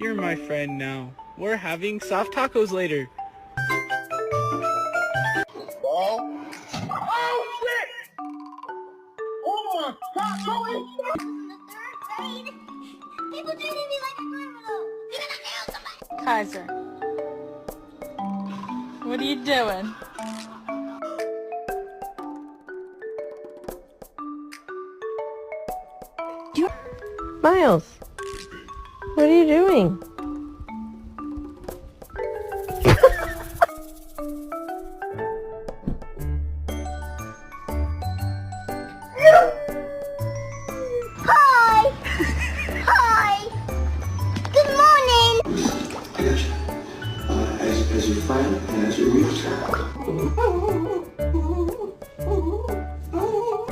You're my friend now. We're having soft tacos later. Ball. Oh shit! Oh my god, holy shit! In the third grade, people treated me like a criminal. Even I nailed somebody. Kaiser, what are you doing? Miles, what are you doing?